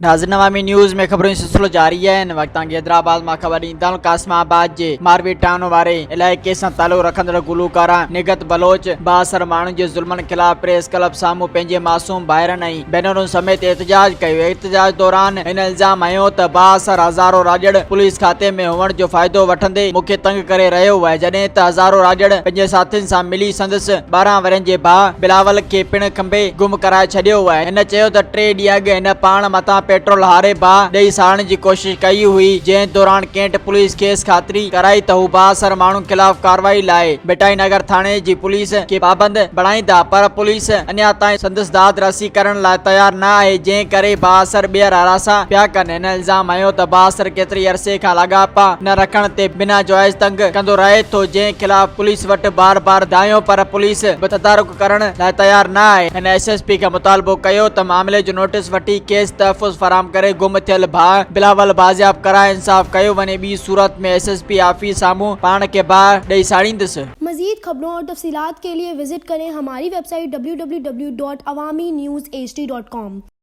नाज़रीन नवामी न्यूज़ में खबरों जो सिलसिलो जारी है। वक्त हैदराबाद में खबर ईंदड़ कासमाबाद के मारवी टाउन वाले इलाके से ताल्लुक रखंदड़ गुलूकारा निगत बलोच बासर माण्हुनि के ज़ुल्मनि खिलाफ़ प्रेस क्लब सामूं पंहिंजे मासूम भाइरनि ऐं भेनरुनि समेत एहतजाज कयो। एहतजाज दौरान इन इल्ज़ाम हयो त बासर हज़ारो राजड़ पुलिस खाते में हुअण जो फ़ाइदो वठंदे मूंखे तंग करे रहियो आहे, जॾहिं त हज़ारो राजड़ पंहिंजे साथियुनि सां मिली संदसि 12 वरनि जे भाउ बिलावल खे पिण खंबे गुम कराए छॾियो आहे। हिन चयो त 3 ॾींहं अॻु हिन पाण मथां पेट्रोल हारे भाउ ॾेई साड़ण की कोशिश कई हुई, जंहिं दौरान कैंट पुलिस खेस खातिरी कराई त हू बासर माण्हू खिलाफ़ कार्रवाई लाइ बिटाई नगर थाने की पुलिस के पाबंद बणाईंदा, पर पुलिस अञा ताईं संदसि दाद रसी करण लाइ तैयार न आहे, जंहिं करे बासर ॿीहर हरासा पिया कनि। हिन इल्ज़ाम हयो त बासर केतिरी अरसे खां लाॻापा न रखण ते बिना जाइज़ तंग कंदो रहे थो, जंहिं खिलाफ़ पुलिस वटि बार बार दायो, पर पुलिस बि तदारुक करण लाइ तैयार न आहे। हिन SSP खां मुतालबो कयो त मामले जो नोटिस वठी केस तहफ़ुज़ फराम करे गुम थियल भाउ बिलावल बाज़ियाब कराए इंसाफ़ कयो वञे। ॿी सूरत में SSP ऑफिस साम्हूं पाण खे भाउ ॾेई साड़ींदसि। मज़ीद खबरों और तफसीलात के लिए विजिट करें हमारी वेबसाइट www.awamiNewsHD.com।